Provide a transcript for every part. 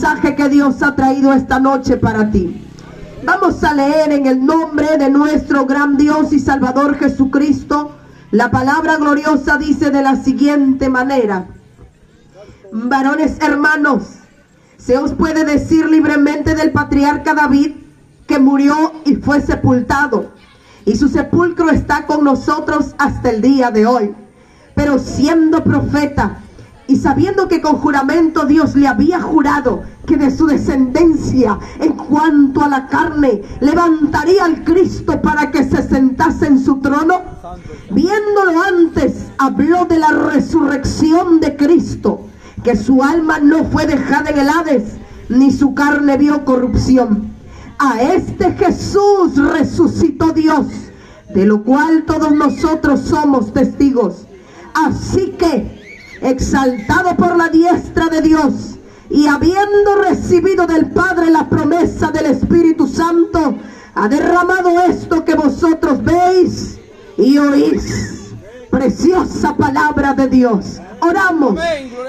mensaje que Dios ha traído esta noche para ti. Vamos a leer en el nombre de nuestro gran Dios y Salvador Jesucristo. La palabra gloriosa dice de la siguiente manera: varones hermanos, se os puede decir libremente del patriarca David, que murió y fue sepultado, y su sepulcro está con nosotros hasta el día de hoy. Pero siendo profeta, y sabiendo que con juramento Dios le había jurado que de su descendencia, en cuanto a la carne, levantaría al Cristo para que se sentase en su trono, viéndolo antes, habló de la resurrección de Cristo, que su alma no fue dejada en el Hades, ni su carne vio corrupción. A este Jesús resucitó Dios, de lo cual todos nosotros somos testigos. Así que, exaltado por la diestra de Dios, y habiendo recibido del Padre la promesa del Espíritu Santo, ha derramado esto que vosotros veis y oís. Preciosa palabra de Dios. Oramos.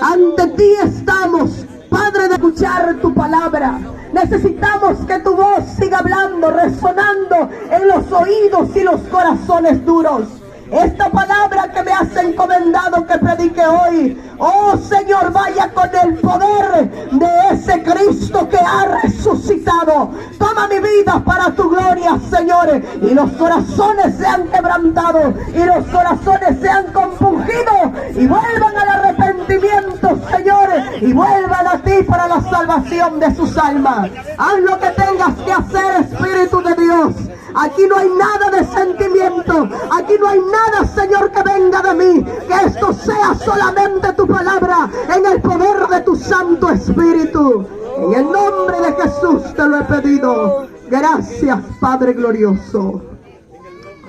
Ante ti estamos, Padre, de escuchar tu palabra. Necesitamos que tu voz siga hablando, resonando en los oídos y los corazones duros. Esta palabra que me has encomendado que predique hoy, oh Señor, vaya con el poder de ese Cristo que ha resucitado. Toma mi vida para tu gloria, Señor, y los corazones sean quebrantados, y los corazones sean compungidos, y vuelvan al arrepentimiento, Señor, y vuelvan a ti para la salvación de sus almas. Haz lo que tengas que hacer, Espíritu de Dios. Aquí no hay nada de sentimiento, aquí no hay nada, Señor, que venga de mí. Que esto sea solamente tu palabra, en el poder de tu Santo Espíritu. En el nombre de Jesús te lo he pedido. Gracias, Padre glorioso.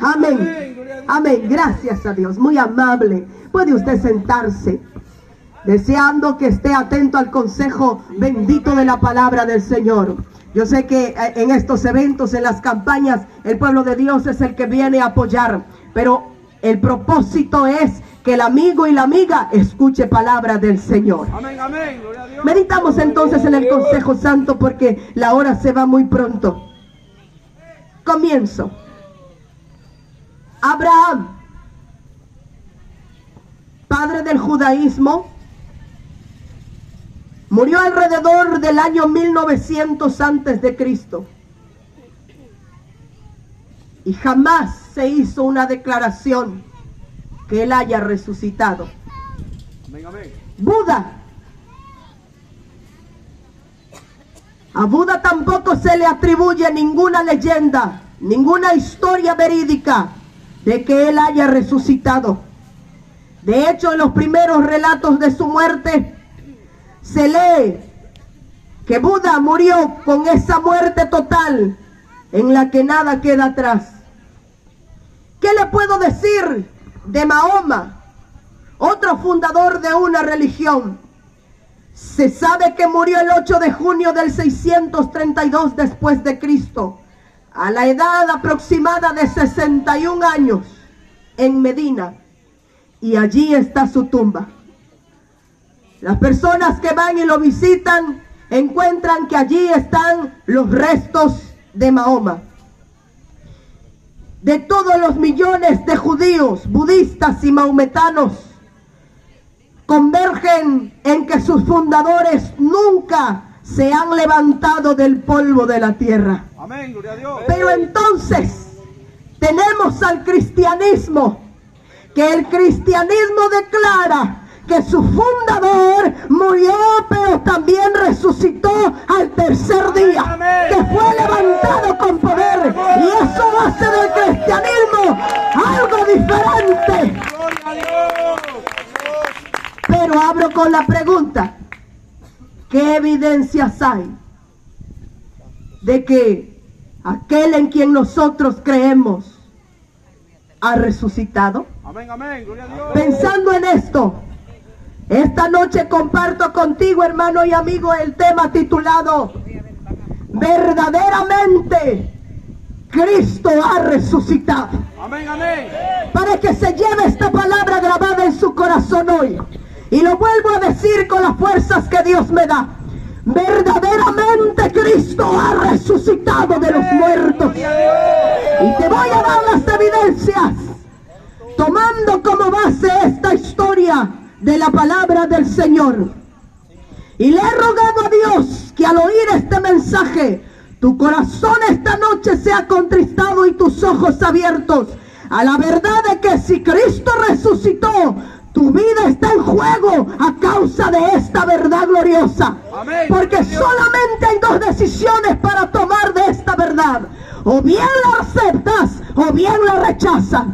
Amén. Amén. Gracias a Dios. Muy amable. Puede usted sentarse, deseando que esté atento al consejo bendito de la palabra del Señor. Yo sé que en estos eventos, en las campañas, el pueblo de Dios es el que viene a apoyar, pero el propósito es que el amigo y la amiga escuche palabra del Señor. Amén, amén. Gloria a Dios. Meditamos entonces en el consejo santo, porque la hora se va muy pronto. Comienzo. Abraham, padre del judaísmo, murió alrededor del año 1900 antes de Cristo. Y jamás se hizo una declaración que él haya resucitado. Amén, amén. Buda. A Buda tampoco se le atribuye ninguna leyenda, ninguna historia verídica de que él haya resucitado. De hecho, en los primeros relatos de su muerte, se lee que Buda murió con esa muerte total en la que nada queda atrás. ¿Qué le puedo decir de Mahoma, otro fundador de una religión? Se sabe que murió el 8 de junio del 632 después de Cristo, a la edad aproximada de 61 años, en Medina, y allí está su tumba. Las personas que van y lo visitan encuentran que allí están los restos de Mahoma. De todos los millones de judíos, budistas y mahometanos, convergen en que sus fundadores nunca se han levantado del polvo de la tierra. Amén, gloria a Dios. Pero entonces tenemos al cristianismo, que el cristianismo declara que su fundador murió, pero también resucitó al tercer día. Amén. Que fue levantado con poder. Y eso hace del cristianismo algo diferente. Pero abro con la pregunta: ¿qué evidencias hay de que aquel en quien nosotros creemos ha resucitado? Amén, amén. Gloria a Dios. Pensando en esto, esta noche comparto contigo, hermano y amigo, el tema titulado verdaderamente Cristo ha resucitado. Amén, amén. Para que se lleve esta palabra grabada en su corazón hoy. Y lo vuelvo a decir con las fuerzas que Dios me da. Verdaderamente Cristo ha resucitado de los muertos. Y te voy a dar las evidencias, tomando como base esta historia de la palabra del Señor. Y le he rogado a Dios que al oír este mensaje, tu corazón esta noche sea contristado y tus ojos abiertos a la verdad de que si Cristo resucitó, tu vida está en juego a causa de esta verdad gloriosa. Amén. Porque solamente hay dos decisiones para tomar de esta verdad. O bien la aceptas o bien la rechazas.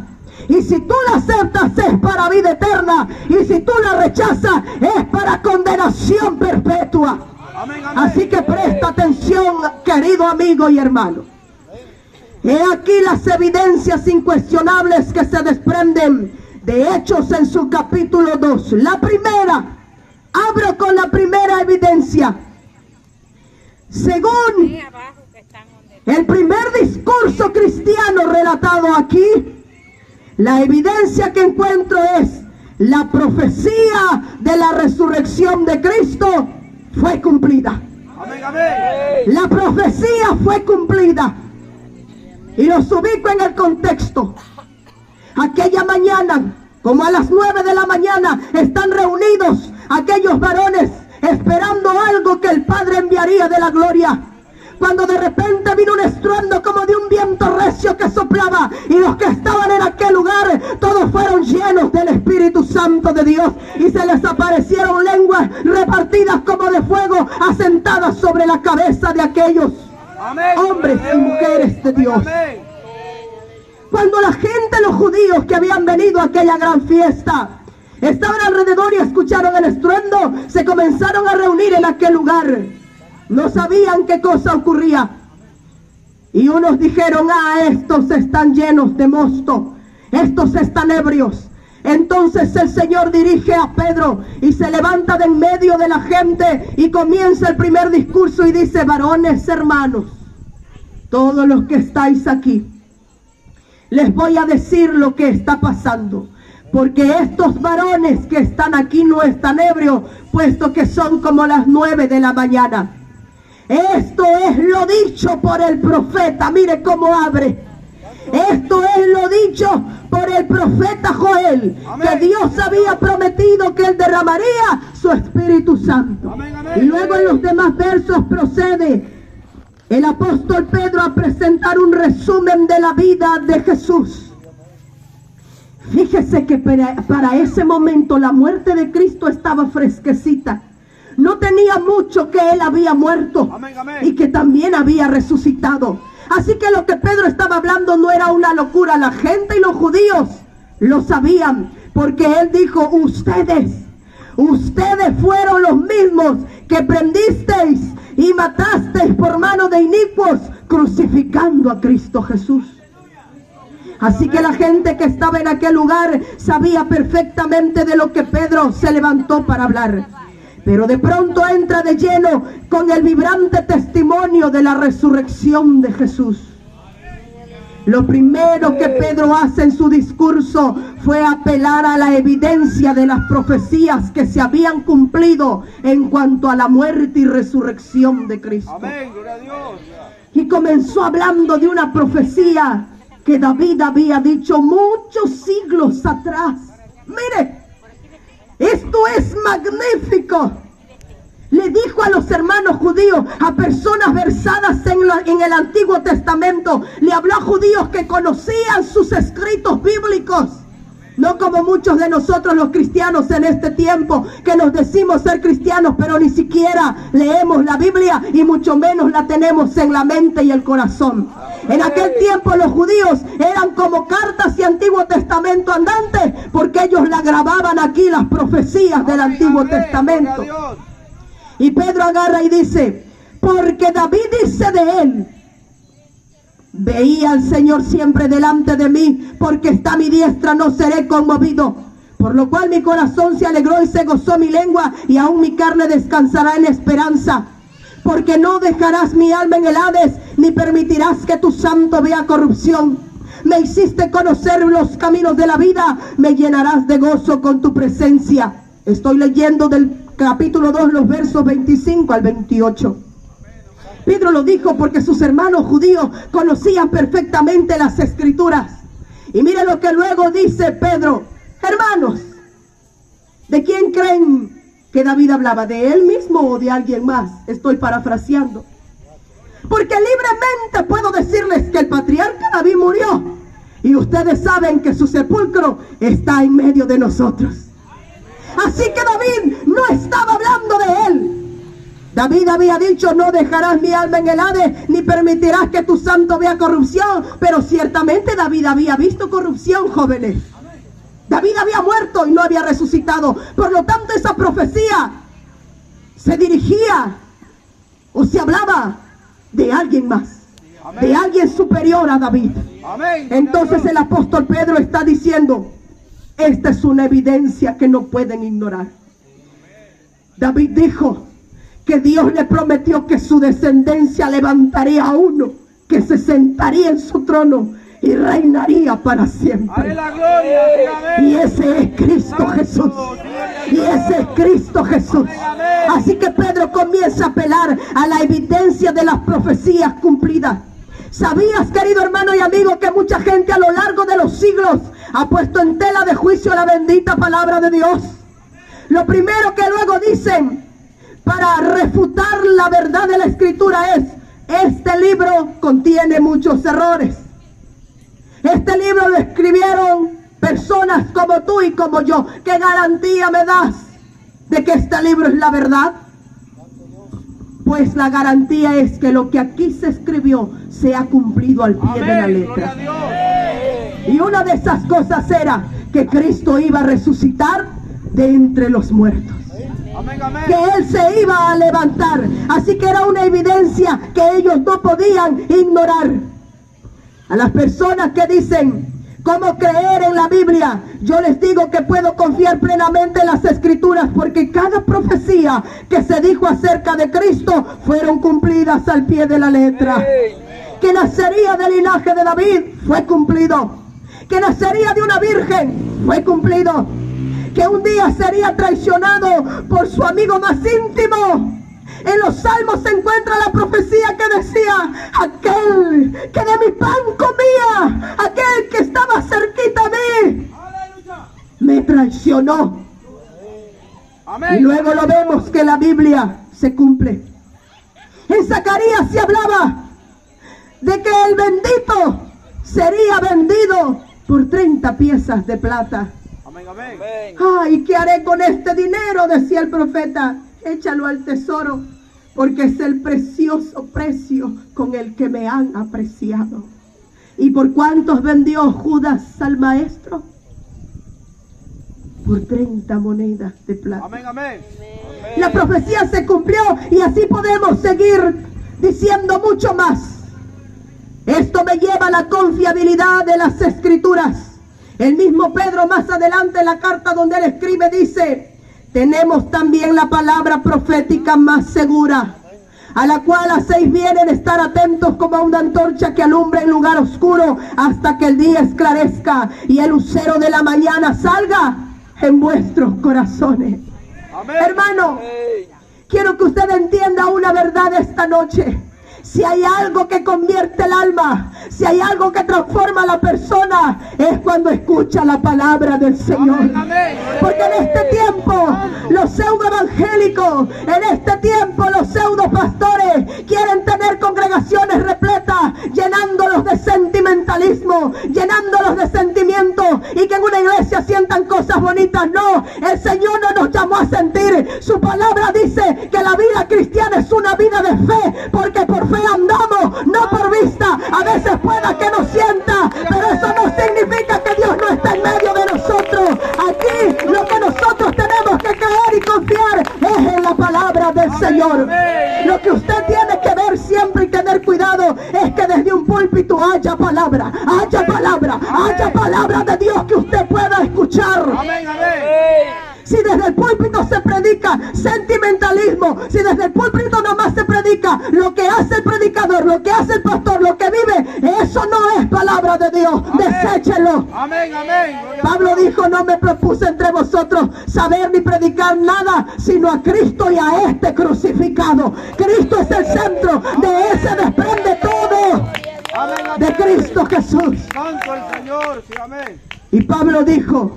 Y si tú la aceptas es para vida eterna. Y si tú la rechazas es para condenación perpetua. Amén, amén. Así que presta atención, querido amigo y hermano. He aquí las evidencias incuestionables que se desprenden de Hechos en su capítulo 2. La primera, abro con la primera evidencia. Según el primer discurso cristiano relatado aquí, la evidencia que encuentro es la profecía de la resurrección de Cristo fue cumplida. Amén, amén. La profecía fue cumplida. Y los ubico en el contexto. Aquella mañana, como a las 9 de la mañana, están reunidos aquellos varones esperando algo que el Padre enviaría de la gloria. Cuando de repente vino un estruendo como de un viento recio que soplaba, y los que estaban en aquel lugar, todos fueron llenos del Espíritu Santo de Dios, y se les aparecieron lenguas repartidas como de fuego, asentadas sobre la cabeza de aquellos hombres y mujeres de Dios. Cuando la gente, los judíos que habían venido a aquella gran fiesta, estaban alrededor y escucharon el estruendo, se comenzaron a reunir en aquel lugar. No sabían qué cosa ocurría. Y unos dijeron: estos están llenos de mosto, estos están ebrios. Entonces el Señor dirige a Pedro y se levanta de en medio de la gente y comienza el primer discurso y dice: varones, hermanos, todos los que estáis aquí, les voy a decir lo que está pasando, porque estos varones que están aquí no están ebrios, puesto que son como las 9 de la mañana. Esto es lo dicho por el profeta. Mire cómo abre. Esto es lo dicho por el profeta Joel. Amén. Que Dios había prometido que Él derramaría su Espíritu Santo. Amén, amén. Y luego en los demás versos procede el apóstol Pedro a presentar un resumen de la vida de Jesús. Fíjese que para ese momento la muerte de Cristo estaba fresquecita. No tenía mucho que Él había muerto. Amén, amén. Y que también había resucitado. Así que lo que Pedro estaba hablando no era una locura. La gente y los judíos lo sabían, porque Él dijo: ustedes fueron los mismos que prendisteis y matasteis por mano de inicuos, crucificando a Cristo Jesús. Así que la gente que estaba en aquel lugar sabía perfectamente de lo que Pedro se levantó para hablar. Pero de pronto entra de lleno con el vibrante testimonio de la resurrección de Jesús. Lo primero que Pedro hace en su discurso fue apelar a la evidencia de las profecías que se habían cumplido en cuanto a la muerte y resurrección de Cristo. Amén, gloria a Dios. Y comenzó hablando de una profecía que David había dicho muchos siglos atrás. Mire, esto es magnífico. Le dijo a los hermanos judíos, a personas versadas en el Antiguo Testamento, le habló a judíos que conocían sus escritos bíblicos. No como muchos de nosotros los cristianos en este tiempo, que nos decimos ser cristianos, pero ni siquiera leemos la Biblia y mucho menos la tenemos en la mente y el corazón. En aquel tiempo los judíos eran como cartas y Antiguo Testamento andantes, porque ellos la grababan aquí, las profecías del Antiguo Testamento. Y Pedro agarra y dice: porque David dice de él: veía al Señor siempre delante de mí, porque está a mi diestra, no seré conmovido. Por lo cual mi corazón se alegró y se gozó mi lengua, y aún mi carne descansará en esperanza. Porque no dejarás mi alma en el Hades, ni permitirás que tu santo vea corrupción. Me hiciste conocer los caminos de la vida, me llenarás de gozo con tu presencia. Estoy leyendo del capítulo 2, los versos 25 al 28. Pedro lo dijo porque sus hermanos judíos conocían perfectamente las escrituras. Y mire lo que luego dice Pedro: hermanos, ¿de quién creen que David hablaba? ¿De él mismo o de alguien más? Estoy parafraseando. Porque libremente puedo decirles que el patriarca David murió, y ustedes saben que su sepulcro está en medio de nosotros. Así que David no estaba hablando de él. David había dicho: no dejarás mi alma en el Hades, ni permitirás que tu santo vea corrupción. Pero ciertamente David había visto corrupción, jóvenes. David había muerto y no había resucitado. Por lo tanto, esa profecía se dirigía o se hablaba de alguien más, de alguien superior a David. Entonces el apóstol Pedro está diciendo: esta es una evidencia que no pueden ignorar. David dijo que Dios le prometió que su descendencia levantaría a uno que se sentaría en su trono y reinaría para siempre. Y ese es Cristo Jesús. Y ese es Cristo Jesús. Así que Pedro comienza a apelar a la evidencia de las profecías cumplidas. ¿Sabías, querido hermano y amigo, que mucha gente a lo largo de los siglos ha puesto en tela de juicio la bendita palabra de Dios? Lo primero que luego dicen para refutar la verdad de la Escritura es: este libro contiene muchos errores. Este libro lo escribieron personas como tú y como yo. ¿Qué garantía me das de que este libro es la verdad? Pues la garantía es que lo que aquí se escribió se ha cumplido al pie de la letra. Y una de esas cosas era que Cristo iba a resucitar de entre los muertos. Que Él se iba a levantar. Así que era una evidencia que ellos no podían ignorar. A las personas que dicen: ¿cómo creer en la Biblia? Yo les digo que puedo confiar plenamente en las Escrituras, porque cada profecía que se dijo acerca de Cristo fueron cumplidas al pie de la letra. Que nacería del linaje de David fue cumplido. Que nacería de una virgen fue cumplido. Que un día sería traicionado por su amigo más íntimo. En los salmos se encuentra la profecía que decía: aquel que de mi pan comía, aquel que estaba cerquita a mí, me traicionó. Y luego lo vemos que la Biblia se cumple. En Zacarías se hablaba de que el bendito sería vendido por 30 piezas de plata. Ay, ¿qué haré con este dinero?, decía el profeta. Échalo al tesoro, porque es el precioso precio con el que me han apreciado. ¿Y por cuántos vendió Judas al maestro? Por 30 monedas de plata. Amén, amén. La profecía se cumplió, y así podemos seguir diciendo mucho más. Esto me lleva a la confiabilidad de las Escrituras. El mismo Pedro, más adelante en la carta donde él escribe, dice: tenemos también la palabra profética más segura, a la cual hacéis bien en estar atentos como a una antorcha que alumbra en lugar oscuro hasta que el día esclarezca y el lucero de la mañana salga en vuestros corazones. Amén. Hermano, quiero que usted entienda una verdad esta noche. Si hay algo que convierte el alma, si hay algo que transforma a la persona, es cuando escucha la palabra del Señor. Porque en este tiempo los pseudo evangélicos, en este tiempo los pseudo pastores quieren tener congregaciones repletas, llenándolos de sentimentalismo, llenándolos de sentimientos, y que en una iglesia sientan cosas bonitas. No, el Señor no nos llamó a sentir. Su palabra dice que la vida cristiana es una vida de fe, porque por fe andamos, no por vista. A veces pueda que nos sienta, pero eso no significa que Dios no está en medio de nosotros. Aquí lo que nosotros tenemos que creer y confiar es en la palabra del Señor. Lo que usted tiene que ver siempre y tener cuidado es que desde un púlpito haya palabra de Dios que usted pueda escuchar. Si desde el púlpito se predica sentimentalismo, si desde el púlpito nomás se predica lo que hace el predicador, lo que hace el pastor, lo que vive, eso no es palabra de Dios. Deséchelo. Amén, amén. Pablo dijo: no me propuse entre vosotros saber ni predicar nada, sino a Cristo y a este crucificado. Cristo es el centro, de ese desprende todo. Amén, amén. De Cristo Jesús. Santo el Señor, sí, amén. Y Pablo dijo: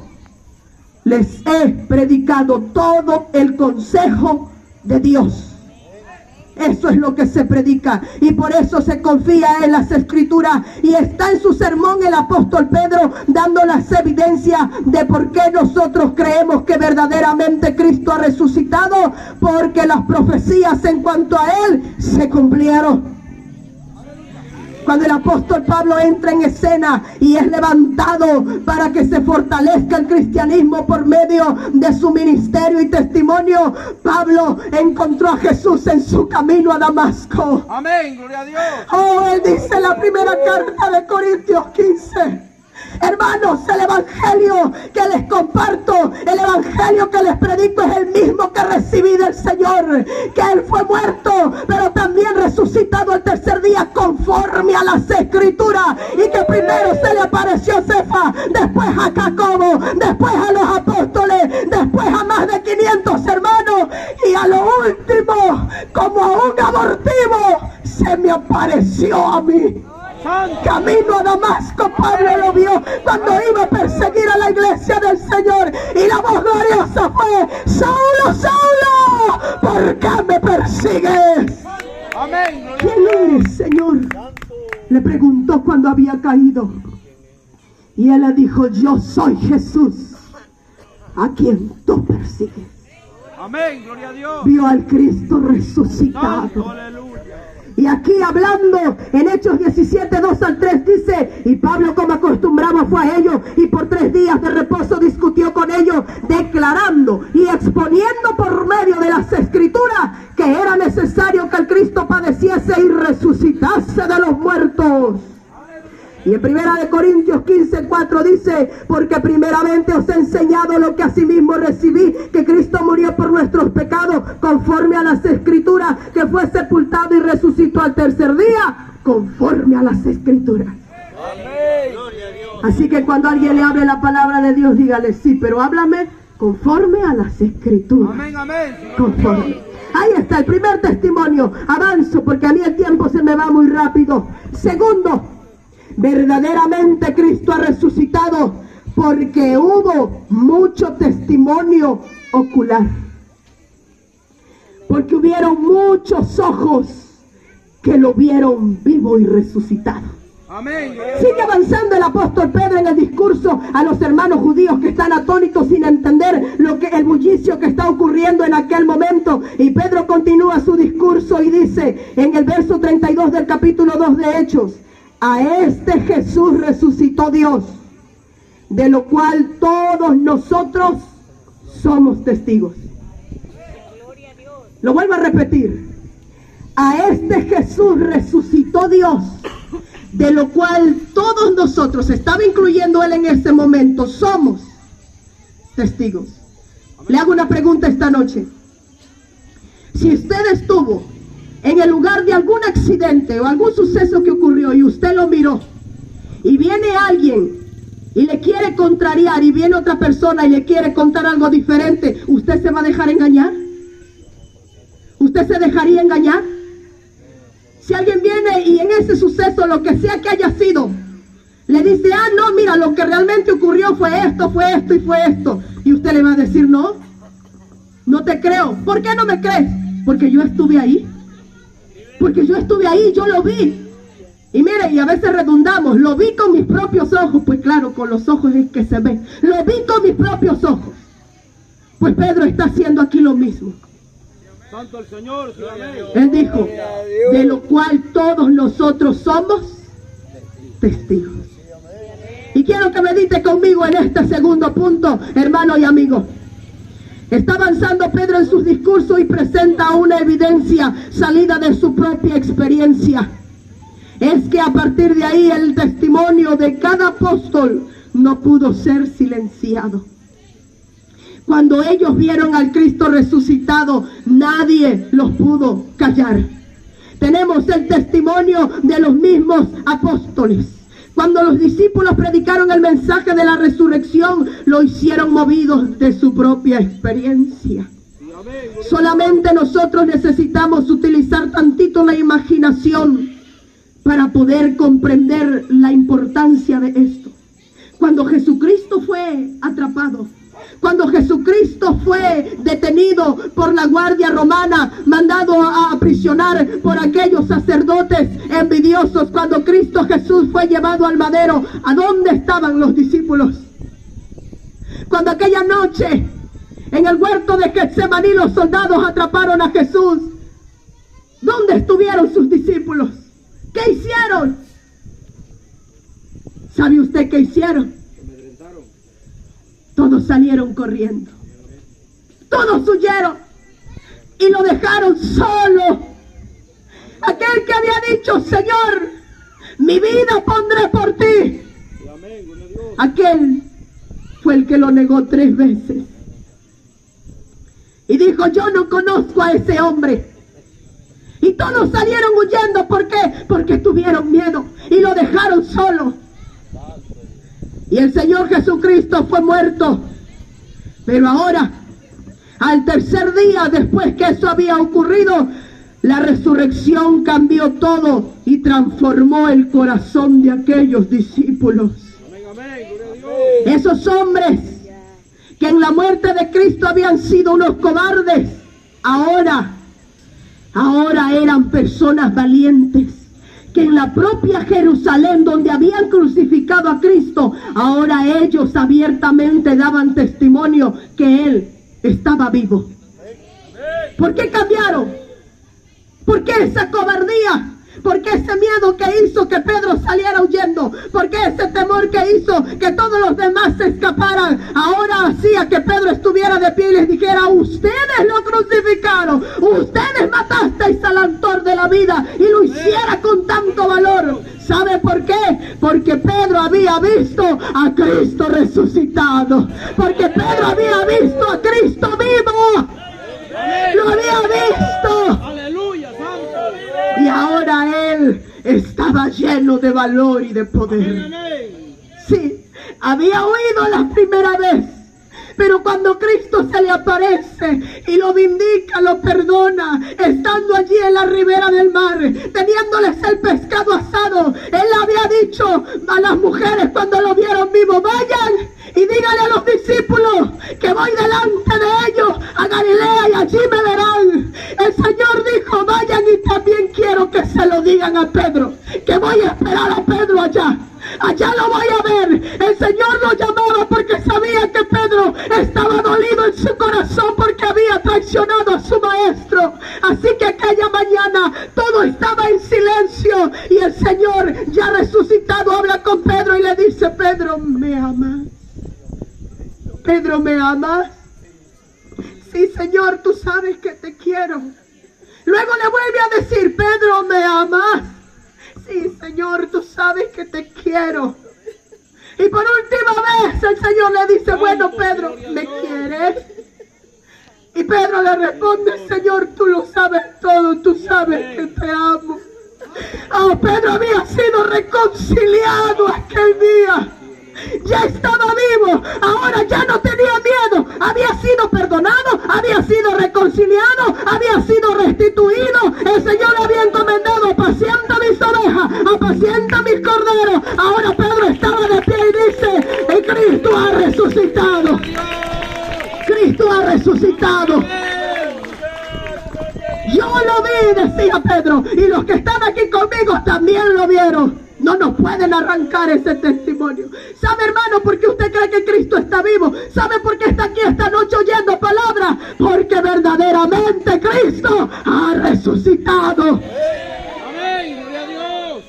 les he predicado todo el consejo de Dios. Eso es lo que se predica, y por eso se confía en las Escrituras. Y está en su sermón el apóstol Pedro dando las evidencias de por qué nosotros creemos que verdaderamente Cristo ha resucitado, porque las profecías en cuanto a Él se cumplieron. Cuando el apóstol Pablo entra en escena y es levantado para que se fortalezca el cristianismo por medio de su ministerio y testimonio, Pablo encontró a Jesús en su camino a Damasco. Amén, gloria a Dios. Oh, él dice en la primera carta de Corintios 15: hermanos, el evangelio que les comparto, el evangelio que les predico es el mismo que recibí del Señor, que Él fue muerto, pero también resucitado el tercer día conforme a las Escrituras, y que primero se le apareció a Cefas, después a Jacobo, después a los apóstoles, después a más de 500 hermanos, y a lo último, como a un abortivo, se me apareció a mí. Camino a Damasco, Pablo lo vio cuando iba a perseguir a la iglesia del Señor, y la voz gloriosa fue: Saulo, Saulo, ¿por qué me persigues? Amén. ¿Quién eres, Señor? Le preguntó cuando había caído, y él le dijo: yo soy Jesús, a quien tú persigues. Amén, gloria a Dios. Vio al Cristo resucitado. Santo, aleluya. Y aquí hablando en Hechos 17, 2 al 3 dice: y Pablo, como acostumbraba, fue a ellos, y por 3 días de reposo discutió con ellos, declarando y exponiendo por medio de las Escrituras que era necesario que el Cristo padeciese y resucitase de los muertos. Y en 1 Corintios 15, 4 dice: porque primeramente os he enseñado lo que asimismo recibí, que Cristo murió por nuestros pecados, conforme a las Escrituras, que fue sepultado y resucitó al tercer día, conforme a las Escrituras. Amén. Gloria a Dios. Así que cuando alguien le hable la palabra de Dios, dígale: sí, pero háblame conforme a las Escrituras. Amén, amén. Conforme. Ahí está el primer testimonio. Avanzo porque a mí el tiempo se me va muy rápido. Segundo, verdaderamente Cristo ha resucitado porque hubo mucho testimonio ocular, porque hubieron muchos ojos que lo vieron vivo y resucitado. Amén. Sigue avanzando el apóstol Pedro en el discurso a los hermanos judíos que están atónitos sin entender el bullicio que está ocurriendo en aquel momento. Y Pedro continúa su discurso y dice en el verso 32 del capítulo 2 de Hechos: a este Jesús resucitó Dios, de lo cual todos nosotros somos testigos. Lo vuelvo a repetir: a este Jesús resucitó Dios, de lo cual todos nosotros, estaba incluyendo él en ese momento, somos testigos. Le hago una pregunta esta noche: si usted estuvo en el lugar de algún accidente o algún suceso que ocurrió y usted lo miró, y viene alguien y le quiere contrariar, y viene otra persona y le quiere contar algo diferente, ¿usted se va a dejar engañar? ¿Usted se dejaría engañar? Si alguien viene y en ese suceso, lo que sea que haya sido, le dice: ah, no, mira, lo que realmente ocurrió fue esto y fue esto, y usted le va a decir: no, no te creo. ¿Por qué no me crees? Porque yo estuve ahí. Porque yo estuve ahí, yo lo vi. Y mire, y a veces redundamos: lo vi con mis propios ojos. Pues claro, con los ojos es que se ve. Lo vi con mis propios ojos. Pues Pedro está haciendo aquí lo mismo. Santo el Señor, sí, amén. Él dijo: de lo cual todos nosotros somos testigos. Y quiero que medite conmigo en este segundo punto, hermano y amigo. Está avanzando Pedro en sus discursos y presenta una evidencia salida de su propia experiencia. Es que a partir de ahí el testimonio de cada apóstol no pudo ser silenciado. Cuando ellos vieron al Cristo resucitado, nadie los pudo callar. Tenemos el testimonio de los mismos apóstoles. Cuando los discípulos predicaron el mensaje de la resurrección, lo hicieron movidos de su propia experiencia. Solamente nosotros necesitamos utilizar tantito la imaginación para poder comprender la importancia de esto. Cuando Jesucristo fue atrapado, cuando Jesucristo fue detenido por la guardia romana, mandado a aprisionar por aquellos sacerdotes envidiosos, cuando Cristo Jesús fue llevado al madero, ¿a dónde estaban los discípulos? Cuando aquella noche en el huerto de Getsemaní los soldados atraparon a Jesús, ¿dónde estuvieron sus discípulos? ¿Qué hicieron? ¿Sabe usted qué hicieron? Todos salieron corriendo. Todos huyeron y lo dejaron solo. Aquel que había dicho, Señor, mi vida pondré por ti. Aquel fue el que lo negó 3 veces. Y dijo, yo no conozco a ese hombre. Y todos salieron huyendo. ¿Por qué? Porque tuvieron miedo y lo dejaron solo. Y el Señor Jesucristo fue muerto. Pero ahora, al tercer día después que eso había ocurrido, la resurrección cambió todo y transformó el corazón de aquellos discípulos. Esos hombres que en la muerte de Cristo habían sido unos cobardes, ahora eran personas valientes, que en la propia Jerusalén donde habían crucificado a Cristo, ahora ellos abiertamente daban testimonio que Él estaba vivo. ¿Por qué cambiaron? ¿Por qué esa cobardía? ¿Por qué ese miedo que hizo que Pedro saliera huyendo? ¿Por qué ese temor que hizo que todos los demás se escaparan? Ahora hacía que Pedro estuviera de pie y les dijera, ustedes lo crucificaron, ustedes matasteis al autor de la vida, y lo hiciera con tanto valor. ¿Sabe por qué? Porque Pedro había visto a Cristo resucitado. Porque Pedro había visto a Cristo vivo. Lo había visto. Y ahora él estaba lleno de valor y de poder. Sí, había huido la primera vez, pero cuando Cristo se le aparece y lo vindica, lo perdona, estando allí en la ribera del mar, teniéndoles el pescado asado, él había dicho a las mujeres cuando lo vieron vivo, vayan y díganle a los discípulos que voy delante de ellos a Galilea y allí me verán. El Señor dijo, vayan, y también quiero que se lo digan a Pedro, que voy a esperar a Pedro allá. Allá lo voy a ver. El Señor lo llamaba porque sabía que Pedro estaba dolido en su corazón porque había traicionado a su maestro. Así que aquella mañana todo estaba en silencio y el Señor, ya resucitado, habla con Pedro y le dice, Pedro, ¿me amas? Pedro, ¿me amas? Sí, Señor, tú sabes que te quiero. Luego le vuelve a decir, Pedro, ¿me amas? Sí, Señor, tú sabes que te quiero. Y por última vez el Señor le dice, bueno, Pedro, ¿me quieres? Y Pedro le responde, Señor, tú lo sabes todo, tú sabes que te amo. Oh, Pedro había sido reconciliado aquel día. Ya estaba vivo, ahora ya no tenía miedo, había sido perdonado, había sido reconciliado, había sido restituido. El Señor había encomendado, apacienta mis ovejas, apacienta mis corderos. Ahora Pedro estaba de pie y dice, Cristo ha resucitado. Cristo ha resucitado. Yo lo vi, decía Pedro, y los que están aquí conmigo también lo vieron. No nos pueden arrancar ese testimonio. ¿Sabe, hermano, por qué usted cree que Cristo está vivo? ¿Sabe por qué está aquí esta noche oyendo palabras? Porque verdaderamente Cristo ha resucitado. Amén, gloria a Dios.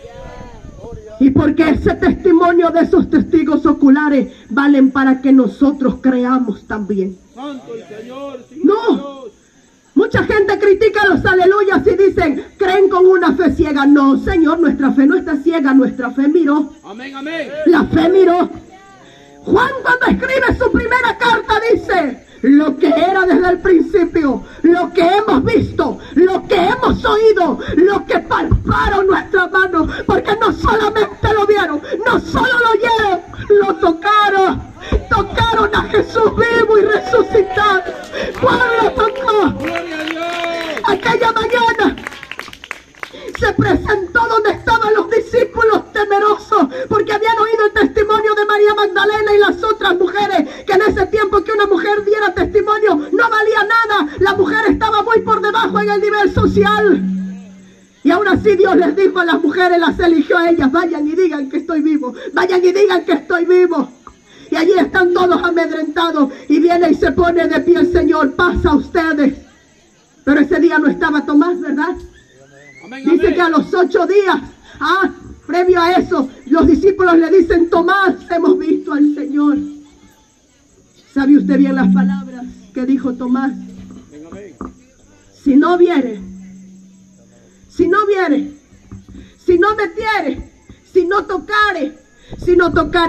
Y porque ese testimonio de esos testigos oculares valen para que nosotros creamos también. Santo el Señor. No. Mucha gente critica los aleluyas y dicen, creen con una fe ciega. No, Señor, nuestra fe no está ciega, nuestra fe miró. Amén, amén. La fe miró. Juan, cuando escribe su primera carta, dice, lo que era desde el principio, lo que hemos visto, lo que hemos oído, lo que palparon nuestras manos, porque no solamente lo vieron, no solo lo oyeron, lo tocaron a Jesús vivo y resucitado. ¿Cuál lo tocó? Gloria a Dios. Aquella mañana se presentó donde estaban los discípulos temerosos porque habían oído el testimonio de María Magdalena y las otras mujeres, que en ese tiempo que una mujer diera testimonio no valía nada. La mujer estaba muy por debajo en el nivel social, y aún así Dios les dijo a las mujeres, las eligió a ellas: vayan y digan que estoy vivo, vayan y digan que estoy vivo. Y allí están todos amedrentados, y viene y se pone de pie el Señor: pasa a ustedes. Pero ese día no estaba Tomás, ¿verdad? Amén, Dice amén. que a los 8 días, previo a eso, los discípulos le dicen: Tomás, hemos visto al Señor. ¿Sabe usted bien las palabras que dijo Tomás? Amén, amén. Si no viere, si no metiere, si no tocare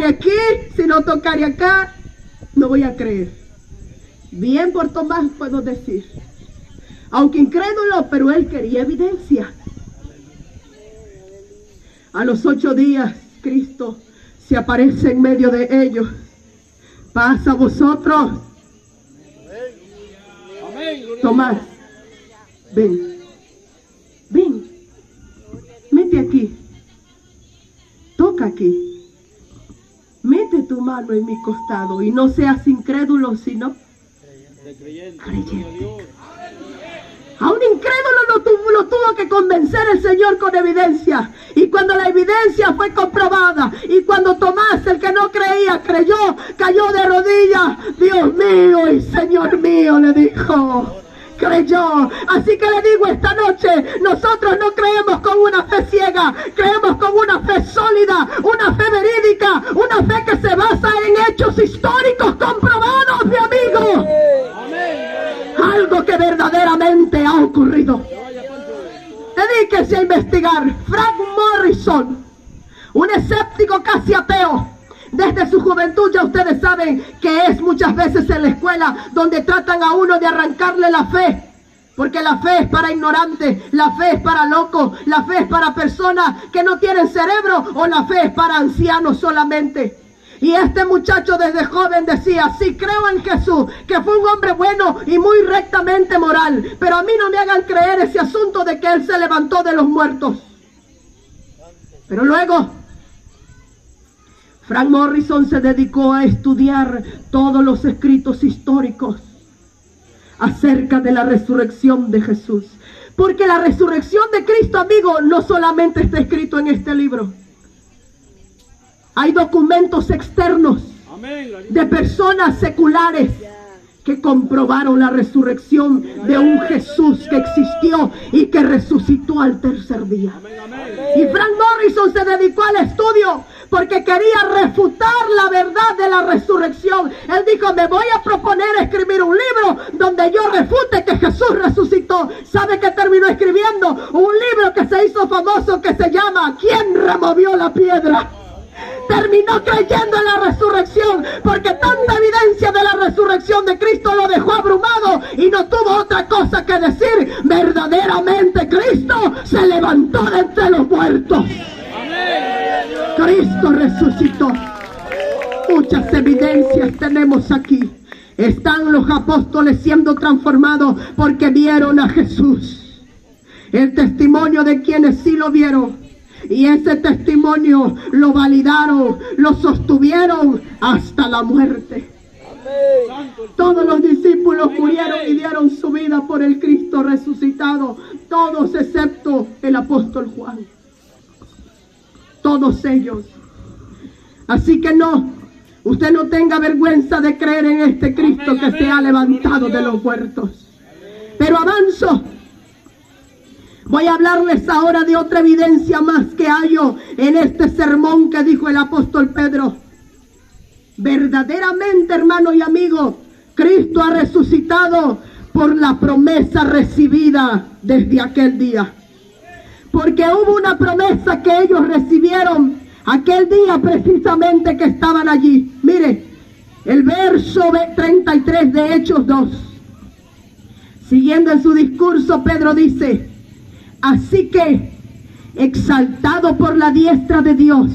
aquí, si no tocare acá, no voy a creer. Bien por Tomás puedo decir, aunque incrédulo, pero él quería evidencia. A los 8 días, Cristo se aparece en medio de ellos. Pasa a vosotros. Amén, gloria a Tomás, Dios. ven, mete aquí, toca aquí, mete tu mano en mi costado, y no seas incrédulo, sino De creyente. creyente. Gloria a Dios. A un incrédulo lo tuvo que convencer el Señor con evidencia. Y cuando la evidencia fue comprobada, y cuando Tomás, el que no creía, creyó, cayó de rodillas. Dios mío y Señor mío, le dijo. Creyó. Así que le digo esta noche, nosotros no creemos con una fe ciega, creemos con una fe sólida, una fe verídica, una fe que se basa en hechos históricos comprobados, mi amigo. Algo que verdaderamente ha ocurrido. Dedíquese a investigar. Frank Morrison, un escéptico casi ateo. Desde su juventud ya ustedes saben que es muchas veces en la escuela donde tratan a uno de arrancarle la fe. Porque la fe es para ignorantes, la fe es para locos, la fe es para personas que no tienen cerebro, o la fe es para ancianos solamente. Y este muchacho desde joven decía: sí, creo en Jesús, que fue un hombre bueno y muy rectamente moral, pero a mí no me hagan creer ese asunto de que él se levantó de los muertos. Pero luego Frank Morrison se dedicó a estudiar todos los escritos históricos acerca de la resurrección de Jesús. Porque la resurrección de Cristo, amigo, no solamente está escrito en este libro. Hay documentos externos de personas seculares que comprobaron la resurrección de un Jesús que existió y que resucitó al tercer día. Y Frank Morrison se dedicó al estudio porque quería refutar la verdad de la resurrección. Él dijo: me voy a proponer escribir un libro donde yo refute que Jesús resucitó. ¿Sabe qué terminó escribiendo? Un libro que se hizo famoso que se llama ¿Quién removió la piedra? Terminó creyendo en la resurrección porque tanta evidencia de la resurrección de Cristo lo dejó abrumado y no tuvo otra cosa que decir: verdaderamente Cristo se levantó de entre los muertos. Cristo resucitó. Muchas evidencias tenemos aquí. Están los apóstoles siendo transformados porque vieron a Jesús. El testimonio de quienes sí lo vieron. Y ese testimonio lo validaron, lo sostuvieron hasta la muerte. Todos los discípulos murieron y dieron su vida por el Cristo resucitado. Todos excepto el apóstol Juan. Todos ellos. Así que no, usted no tenga vergüenza de creer en este Cristo que se ha levantado de los muertos. Pero avanzo. Voy a hablarles ahora de otra evidencia más que hallo en este sermón que dijo el apóstol Pedro. Verdaderamente, hermano y amigo, Cristo ha resucitado por la promesa recibida desde aquel día. Porque hubo una promesa que ellos recibieron aquel día precisamente que estaban allí. Mire, El verso 33 de Hechos 2. Siguiendo en su discurso, Pedro dice: así que, exaltado por la diestra de Dios,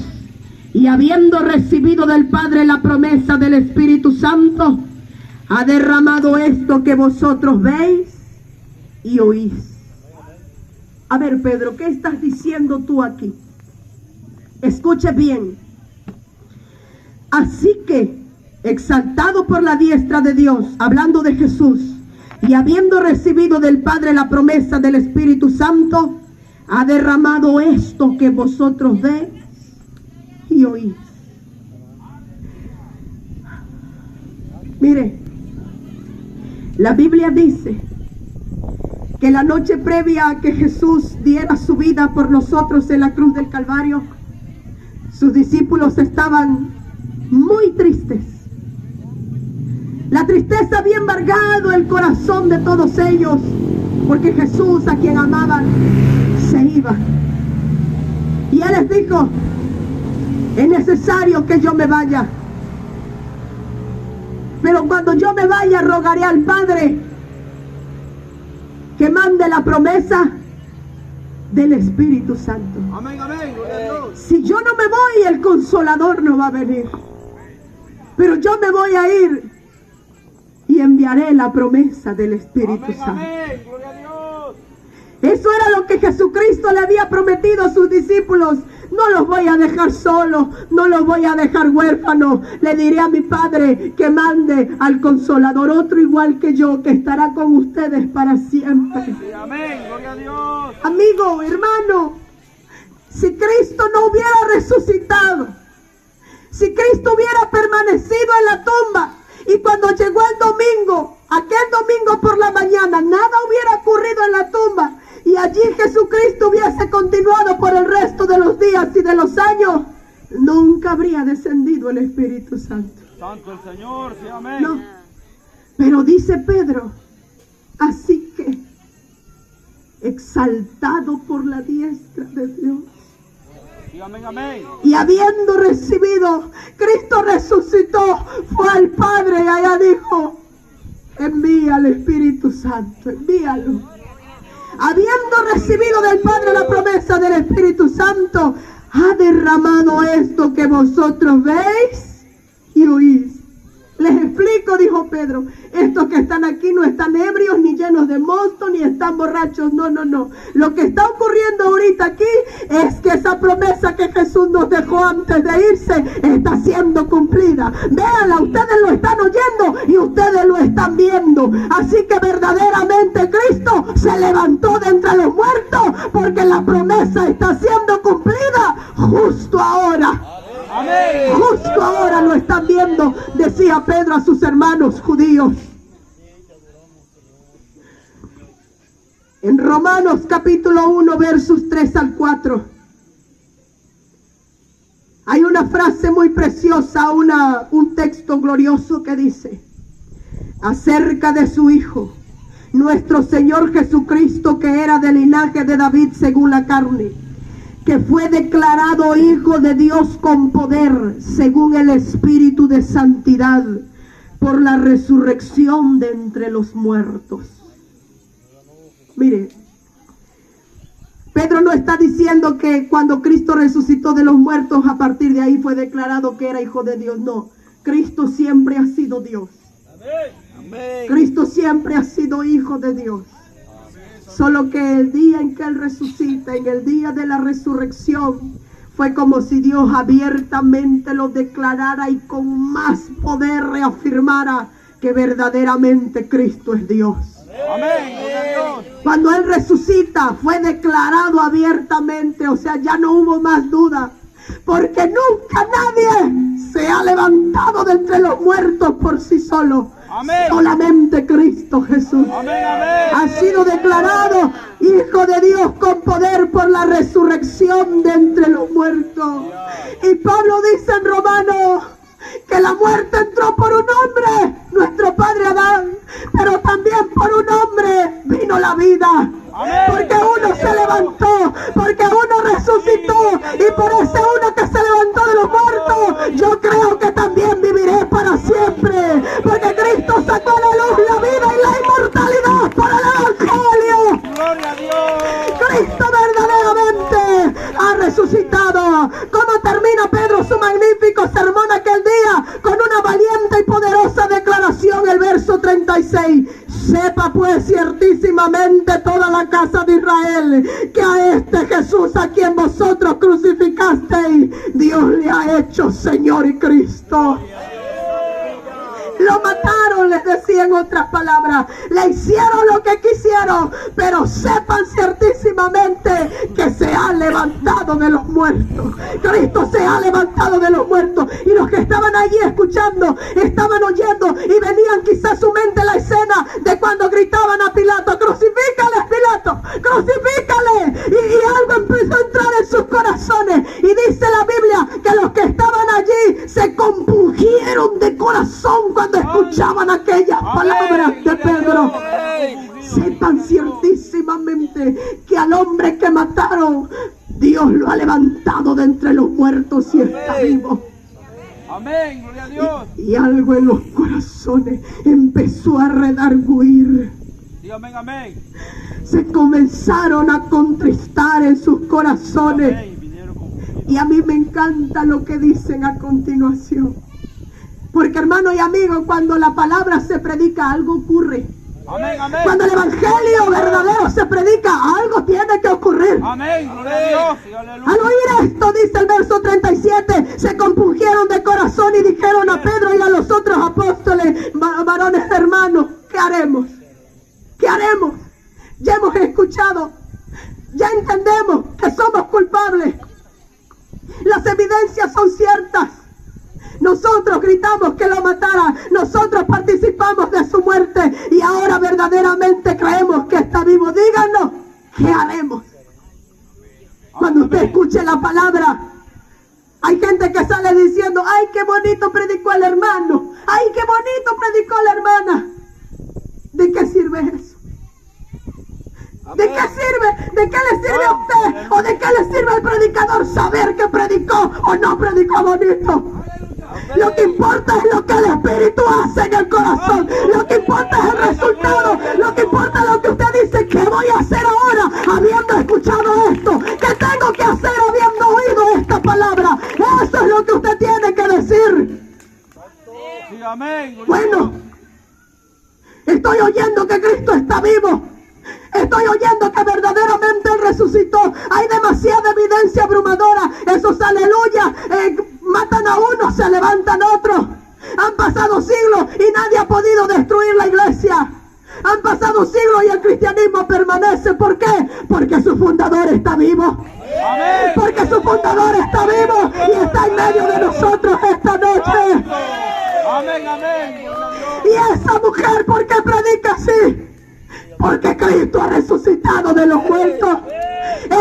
y habiendo recibido del Padre la promesa del Espíritu Santo, ha derramado esto que vosotros veis y oís. A ver, Pedro, ¿qué estás diciendo tú aquí? Escuche bien. Así que, exaltado por la diestra de Dios, hablando de Jesús, y habiendo recibido del Padre la promesa del Espíritu Santo, ha derramado esto que vosotros veis y oís. Mire, la Biblia dice que la noche previa a que Jesús diera su vida por nosotros en la cruz del Calvario, sus discípulos estaban muy tristes. La tristeza había embargado el corazón de todos ellos, porque Jesús, a quien amaban, se iba. Y Él les dijo: es necesario que yo me vaya, pero cuando yo me vaya rogaré al Padre que mande la promesa del Espíritu Santo. Amén, amén, gloria a Dios. Si yo no me voy, el Consolador no va a venir, pero yo me voy a ir y enviaré la promesa del Espíritu Amén, Santo. amén, gloria a Dios. Eso era lo que Jesucristo le había prometido a sus discípulos. No los voy a dejar solos, no los voy a dejar huérfanos. Le diré a mi Padre que mande al Consolador, otro igual que yo, que estará con ustedes para siempre. Sí, amén, gloria a Dios. Amigo, hermano, si Cristo no hubiera resucitado, si Cristo hubiera permanecido en la tumba, y cuando llegó el domingo, aquel domingo por la mañana, nada hubiera ocurrido en la tumba, y allí Jesucristo hubiese continuado por el resto de los días y de los años, nunca habría descendido el Espíritu Santo. Santo el Señor, sí, amén. No, pero dice Pedro, así que, exaltado por la diestra de Dios, Sí, amén, amén. y habiendo recibido, Cristo resucitó, fue al Padre y allá dijo: envía al Espíritu Santo, envíalo. Habiendo recibido del Padre la promesa del Espíritu Santo, ha derramado esto que vosotros veis y oís. Les explico, dijo Pedro, estos que están aquí no están ebrios, ni llenos de mosto, ni están borrachos, no, no, no. Lo que está ocurriendo ahorita aquí es que esa promesa que Jesús nos dejó antes de irse está siendo cumplida. Véanla, ustedes lo están oyendo y ustedes lo están viendo. Así que verdaderamente Cristo se levantó de entre los muertos, porque la promesa está siendo cumplida justo ahora. Amén. Justo ahora lo están viendo, decía Pedro a sus hermanos judíos. En Romanos capítulo 1, versos 3 al 4. Hay una frase muy preciosa, un texto glorioso que dice acerca de su Hijo, nuestro Señor Jesucristo, que era del linaje de David según la carne, que fue declarado Hijo de Dios con poder, según el Espíritu de Santidad, por la resurrección de entre los muertos. Mire, Pedro no está diciendo que cuando Cristo resucitó de los muertos, a partir de ahí fue declarado que era Hijo de Dios. No, Cristo siempre ha sido Dios. Amén. Cristo siempre ha sido Hijo de Dios. Solo que el día en que Él resucita, en el día de la resurrección, fue como si Dios abiertamente lo declarara y con más poder reafirmara que verdaderamente Cristo es Dios. Amén, gloria a Dios. Cuando Él resucita, fue declarado abiertamente, o sea, ya no hubo más duda, porque nunca nadie se ha levantado de entre los muertos por sí solo. Amén. Solamente Cristo Jesús. Amén, amén. Ha sido declarado Hijo de Dios con poder por la resurrección de entre los muertos. Y Pablo dice en Romanos que la muerte entró por un hombre, nuestro padre Adán, pero también por un hombre vino la vida. Amén. Porque uno se levantó, porque uno resucitó, y por ese uno que se levantó de los muertos, yo creo que también viviré para para siempre, porque Cristo sacó a la luz la vida y la inmortalidad por el Evangelio. Gloria a Dios. Cristo verdaderamente ha resucitado. ¿Cómo termina Pedro su magnífico sermón aquel día? Con una valiente y poderosa declaración, el verso 36. Sepa pues ciertísimamente toda la casa de Israel que a este Jesús a quien vosotros crucificasteis, Dios le ha hecho Señor y Cristo. Lo mataron, les decía en otras palabras. Le hicieron lo que quisieron, pero sepan ciertísimamente que se ha levantado de los muertos. Cristo se ha levantado de los muertos. Y los que estaban allí escuchando, estaban oyendo y venían quizás a su mente la escena de cuando gritaban a Pilato: crucifícale, Pilato, crucifícale. Y algo empezó a entrar en sus corazones. Y dice la Biblia que los que estaban allí se compungieron de corazón cuando escuchaban aquellas palabras de Pedro. Sepan ciertísimamente que al hombre que mataron, Dios lo ha levantado de entre los muertos y está vivo. Amén, gloria a Dios. Y algo en los corazones empezó a redarguir. Dígame amén. Se comenzaron a contristar en sus corazones. Amén. Y a mí me encanta lo que dicen a continuación. Porque, hermano y amigo, cuando la palabra se predica, algo ocurre. Amén, amén. Cuando el evangelio verdadero se predica, algo tiene que ocurrir. Amén, gloria a Dios. Aleluya. Al oír esto, dice el verso 37, se compungieron de corazón y dijeron a Pedro y a los otros apóstoles: varones hermanos, ¿qué haremos? ¿Qué haremos? Ya hemos escuchado, ya entendemos que somos culpables. Las evidencias son ciertas. Nosotros gritamos que lo matara, nosotros participamos de su muerte y ahora verdaderamente creemos que está vivo. Díganos, ¿qué haremos? Cuando usted escuche la palabra, hay gente que sale diciendo: ay, qué bonito predicó el hermano, ay, qué bonito predicó la hermana. ¿De qué sirve eso? ¿De qué sirve? ¿De qué le sirve a usted? ¿O de qué le sirve al predicador saber que predicó o no predicó bonito? Lo que importa es lo que el Espíritu hace en el corazón. Lo que importa es el resultado. Lo que importa es lo que usted dice: ¿qué voy a hacer ahora habiendo escuchado esto? ¿Qué tengo que hacer habiendo oído esta palabra? Eso es lo que usted tiene que decir. Sí, amén. Bueno, estoy oyendo que Cristo está vivo. Estoy oyendo que verdaderamente Él resucitó. Hay demasiada evidencia abrumadora. Esos aleluya matan a uno, se levantan otros. Han pasado siglos y nadie ha podido destruir la iglesia. Han pasado siglos y el cristianismo permanece. ¿Por qué? Porque su fundador está vivo. Amén. Porque su fundador está vivo y está en medio de nosotros esta noche. Amén, amén. Y esa mujer, ¿por qué predica así? Porque Cristo ha resucitado de los muertos.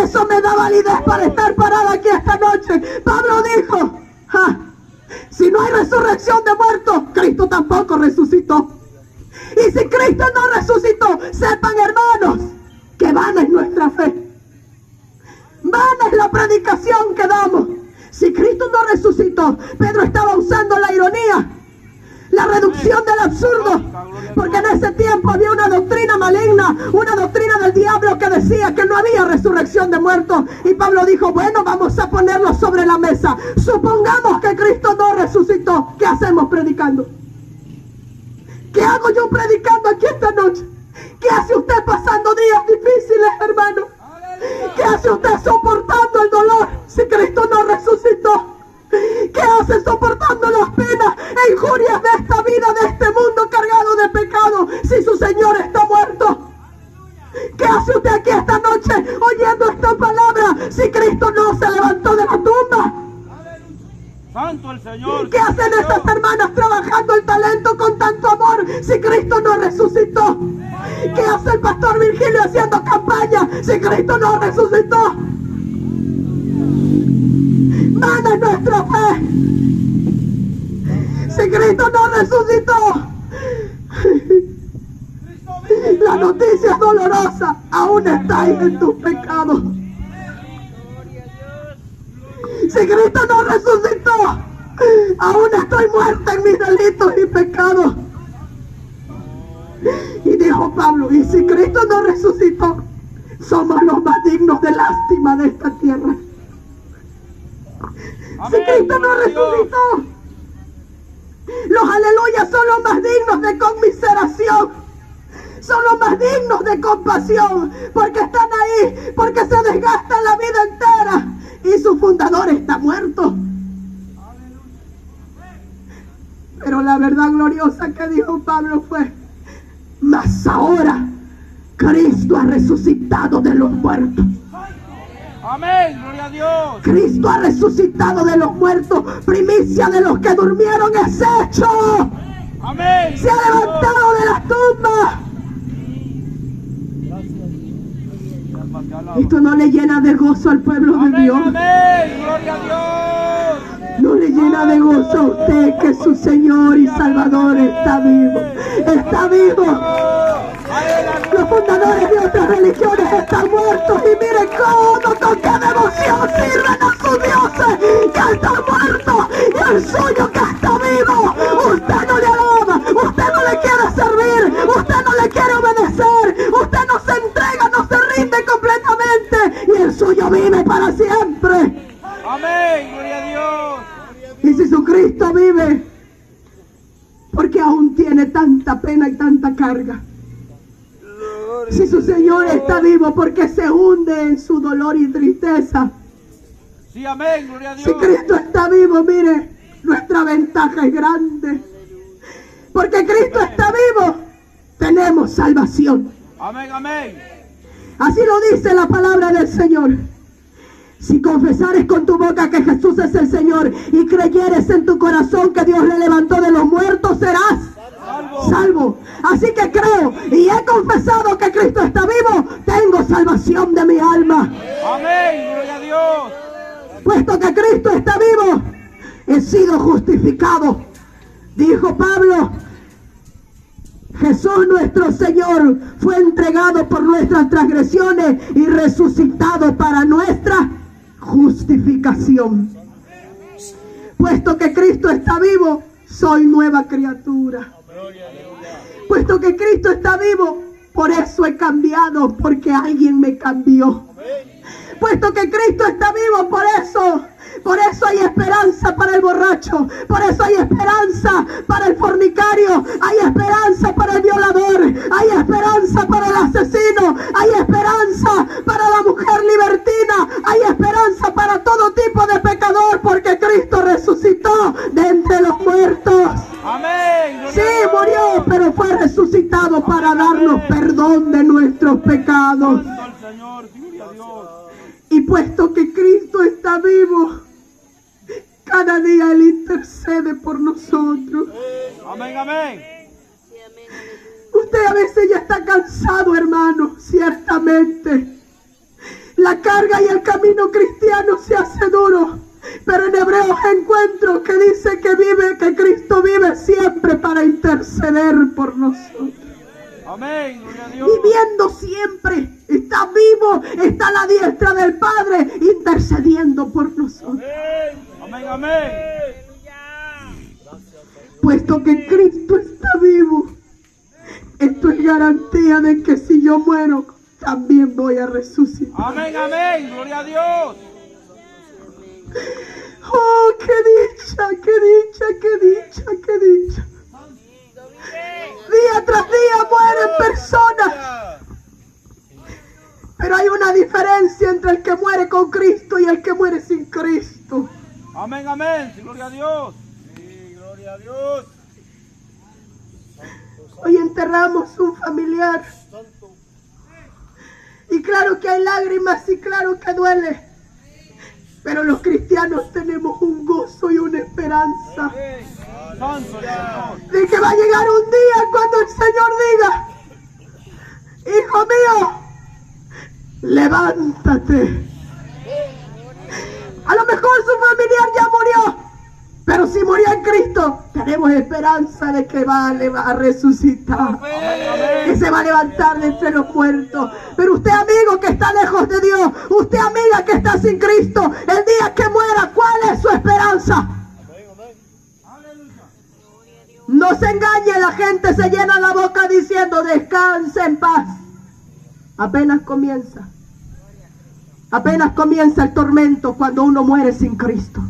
Eso me da validez para estar parada aquí esta noche. Pablo dijo: si no hay resurrección de muertos, Cristo tampoco resucitó. Y si Cristo no resucitó, sepan, hermanos, que vana es nuestra fe. Vana es la predicación que damos. Si Cristo no resucitó, Pedro estaba usando la ironía, la reducción del absurdo, porque en ese tiempo había una doctrina maligna, una doctrina del diablo que decía que no había resurrección de muertos. Y Pablo dijo: bueno, vamos a ponerlo sobre la mesa. Supongamos que Cristo no resucitó. ¿Qué hacemos predicando? ¿Qué hago yo predicando aquí esta noche? ¿Qué hace usted pasando días difíciles, hermano? ¿Qué hace usted soportando el dolor si Cristo no resucitó? ¿Qué hace soportando las penas e injurias de esta vida, de este mundo cargado de pecado, si su Señor está muerto? ¿Qué hace usted aquí esta noche oyendo esta palabra si Cristo no se levantó de la tumba? Santo el Señor. ¿Qué hacen estas hermanas trabajando el talento con tanto amor si Cristo no resucitó? ¿Qué hace el pastor Virgilio haciendo campaña si Cristo no resucitó? Vana es nuestra fe. Si Cristo no resucitó, la noticia es dolorosa. Aún estáis en tus pecados. Si Cristo no resucitó, Aún estoy muerta en mis delitos y pecados. Y dijo Pablo, y si Cristo no resucitó, somos los más dignos de lástima de esta tierra. Si Cristo no resucitó, los aleluyas son los más dignos de conmiseración, son los más dignos de compasión, porque están ahí, porque se desgastan la vida entera y su fundador está muerto. Pero la verdad gloriosa que dijo Pablo fue: mas ahora Cristo ha resucitado de los muertos. Amén, gloria a Dios. Cristo ha resucitado de los muertos, primicia de los que durmieron es hecho. Amén. Se ha levantado de las tumbas. Esto no le llena de gozo al pueblo de Dios. Amén, gloria a Dios. No le llena de gozo a usted que su Señor y Salvador está vivo. Está vivo. Los fundadores de otras religiones están muertos y miren cómo, con qué devoción sirven a sus dioses que están muertos y el suyo que está vivo. Usted no le alaba, usted no le quiere servir, usted no le quiere obedecer, usted no se entrega, no se rinde completamente y el suyo vive para siempre. Amén, gloria a Dios. Y si su Cristo vive, porque aún tiene tanta pena y tanta carga. Si su Señor está vivo, porque se hunde en su dolor y tristeza. Sí, amén, gloria a Dios. Si Cristo está vivo, mire, nuestra ventaja es grande. Porque Cristo está vivo, tenemos salvación. Amén, amén. Así lo dice la palabra del Señor. Si confesares con tu boca que Jesús es el Señor y creyeres en tu corazón que Dios le levantó de los muertos, serás salvo. Así que creo y he confesado que Cristo está vivo, tengo salvación de mi alma. Amén, gloria a Dios. Puesto que Cristo está vivo, he sido justificado. Dijo Pablo, Jesús nuestro Señor fue entregado por nuestras transgresiones y resucitado para nuestra justificación. Puesto que Cristo está vivo, soy nueva criatura. Puesto que Cristo está vivo, por eso he cambiado, porque alguien me cambió. Puesto que Cristo está vivo, por eso hay esperanza para el borracho, por eso hay esperanza para el fornicario, hay esperanza para el violador, hay esperanza para el asesino, hay esperanza para la mujer libertina, hay esperanza para todo tipo de pecador, porque Cristo resucitó de entre los muertos. Amén. Sí, murió, pero fue resucitado para darnos perdón de nuestros pecados. Santo al Señor, gloria a Dios. Y puesto que Cristo está vivo, cada día Él intercede por nosotros. Amén, amén. Usted a veces ya está cansado, hermano, ciertamente. La carga y el camino cristiano se hace duro. Pero en Hebreos encuentro que dice que Cristo vive siempre para interceder por nosotros. Amén, gloria a Dios. Viviendo siempre, está vivo, está a la diestra del Padre, intercediendo por nosotros. Amén, amén. Puesto que Cristo está vivo, esto es garantía de que si yo muero, también voy a resucitar. Amén, amén, gloria a Dios. Oh, qué dicha, qué dicha, qué dicha, qué dicha. Día tras día mueren personas. Pero hay una diferencia entre el que muere con Cristo y el que muere sin Cristo. Amén, amén, gloria a Dios. Sí, gloria a Dios. Hoy enterramos un familiar. Y claro que hay lágrimas y claro que duele. Pero los cristianos tenemos un gozo y una esperanza Santo el Señor. de que va a llegar un día cuando el Señor diga: hijo mío, levántate. A lo mejor su familiar ya murió, pero si murió en Cristo, tenemos esperanza de que va a resucitar, que se va a levantar de entre los muertos. Pero usted, amigo, que está lejos de Dios, usted, amiga, que está sin Cristo, el día que muera, ¿cuál es su esperanza? No se engañe, la gente se llena la boca diciendo descanse en paz. Apenas comienza el tormento cuando uno muere sin Cristo.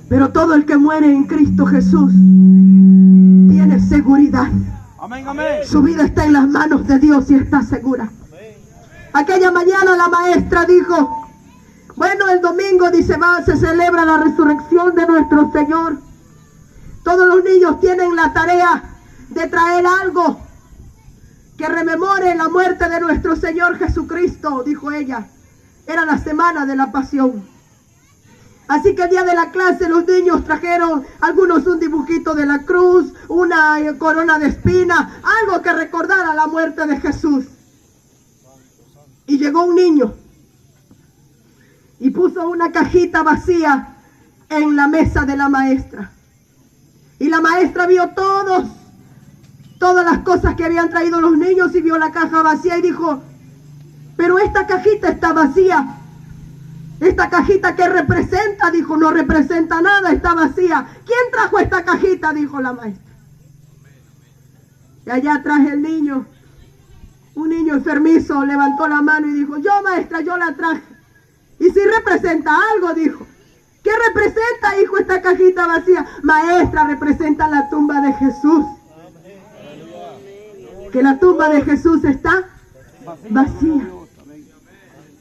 Pero todo el que muere en Cristo Jesús tiene seguridad. Amén, amén. Su vida está en las manos de Dios y está segura. Aquella mañana la maestra dijo, bueno, el domingo, dice, se celebra la resurrección de nuestro Señor. Todos los niños tienen la tarea de traer algo que rememore la muerte de nuestro Señor Jesucristo, dijo ella. Era la semana de la pasión. Así que el día de la clase los niños trajeron, algunos un dibujito de la cruz, una corona de espinas, algo que recordara la muerte de Jesús. Y llegó un niño y puso una cajita vacía en la mesa de la maestra. Y la maestra vio todas las cosas que habían traído los niños y vio la caja vacía y dijo, pero esta cajita está vacía. Esta cajita, ¿qué representa? Dijo, no representa nada, está vacía. ¿Quién trajo esta cajita? Dijo la maestra. Y allá atrás el niño, un niño enfermizo, levantó la mano y dijo, yo maestra, yo la traje. Y si representa algo, dijo. ¿Qué representa, hijo, esta cajita vacía? Maestra, representa la tumba de Jesús. Que la tumba de Jesús está vacía.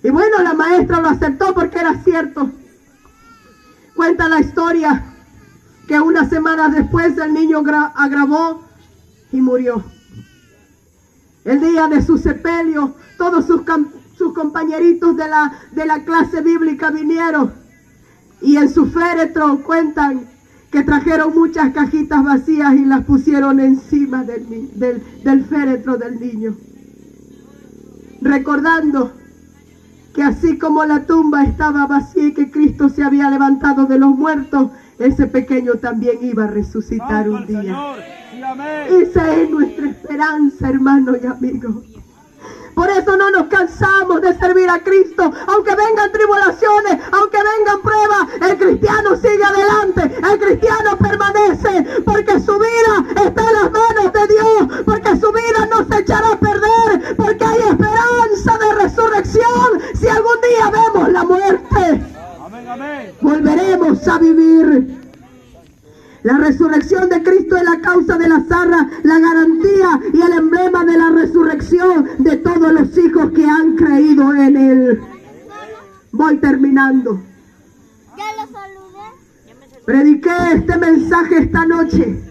Y bueno, la maestra lo aceptó porque era cierto. Cuenta la historia que unas semanas después el niño agravó y murió. El día de su sepelio, todos sus compañeritos de la clase bíblica vinieron y en su féretro cuentan que trajeron muchas cajitas vacías y las pusieron encima del féretro del niño, recordando que así como la tumba estaba vacía y que Cristo se había levantado de los muertos, ese pequeño también iba a resucitar un día. Sí, amén. Esa es nuestra esperanza, hermanos y amigos. Por eso no nos cansamos de servir a Cristo. Aunque vengan tribulaciones, aunque vengan pruebas, el cristiano sigue adelante. El cristiano permanece porque su vida está en las manos de Dios. Porque su vida no se echará a perder. Porque hay esperanza de resurrección. Si algún día vemos la muerte, Amén, amén. volveremos a vivir. La resurrección de Cristo es la causa de la zarra, la garantía y el emblema de la resurrección de todos los hijos que han creído en Él. Voy terminando. Prediqué este mensaje esta noche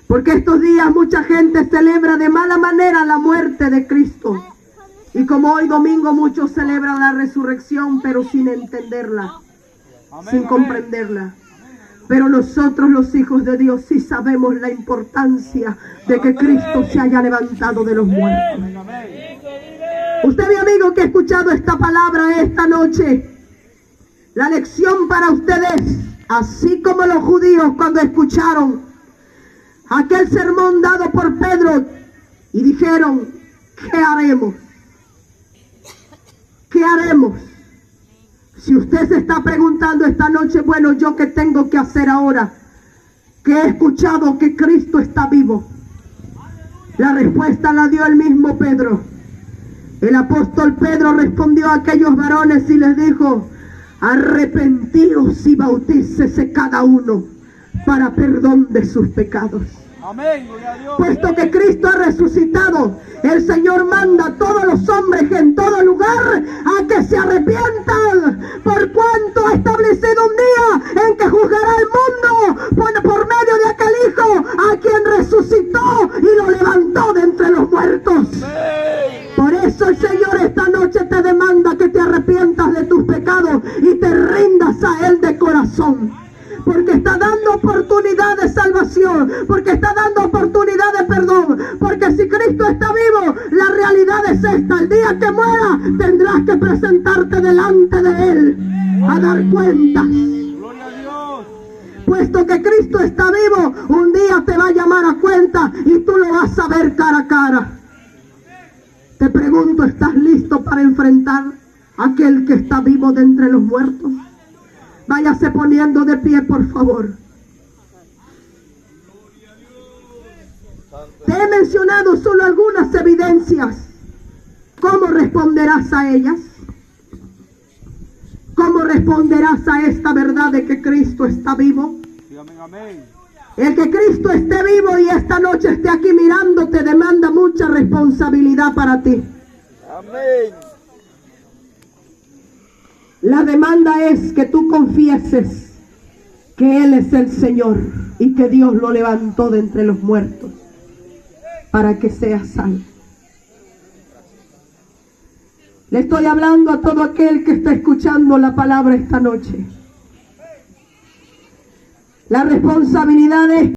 porque estos días mucha gente celebra de mala manera la muerte de Cristo. Y como hoy domingo muchos celebran la resurrección pero sin entenderla, sin comprenderla. Pero nosotros los hijos de Dios sí sabemos la importancia de que Cristo se haya levantado de los muertos. Usted, mi amigo, que ha escuchado esta palabra esta noche, la lección para ustedes, así como los judíos cuando escucharon aquel sermón dado por Pedro y dijeron, ¿qué haremos? ¿Qué haremos? Si usted se está preguntando esta noche, bueno, ¿yo qué tengo que hacer ahora? Que he escuchado que Cristo está vivo. La respuesta la dio el mismo Pedro. El apóstol Pedro respondió a aquellos varones y les dijo, arrepentíos y bautícese cada uno para perdón de sus pecados. Amén, gloria a Dios. Puesto que Cristo ha resucitado, el Señor manda a todos los hombres en todo lugar a que se arrepientan, por cuanto ha establecido un día en que juzgará el mundo por medio de aquel Hijo a quien resucitó y lo levantó de entre los muertos. Por eso el Señor esta noche te demanda que te arrepientas de tus pecados y te rindas a Él de corazón. Porque está dando oportunidad de salvación, porque está dando oportunidad de perdón, porque si Cristo está vivo, la realidad es esta: el día que muera tendrás que presentarte delante de Él a dar cuentas. Gloria a Dios. Puesto que Cristo está vivo, un día te va a llamar a cuenta y tú lo vas a ver cara a cara. Te pregunto, ¿estás listo para enfrentar a aquel que está vivo de entre los muertos? Váyase poniendo de pie, por favor. Te he mencionado solo algunas evidencias. ¿Cómo responderás a ellas? ¿Cómo responderás a esta verdad de que Cristo está vivo? Sí, amén, amén. El que Cristo esté vivo y esta noche esté aquí mirándote demanda mucha responsabilidad para ti. Amén. La demanda es que tú confieses que Él es el Señor y que Dios lo levantó de entre los muertos para que seas salvo. Le estoy hablando a todo aquel que está escuchando la palabra esta noche. La responsabilidad es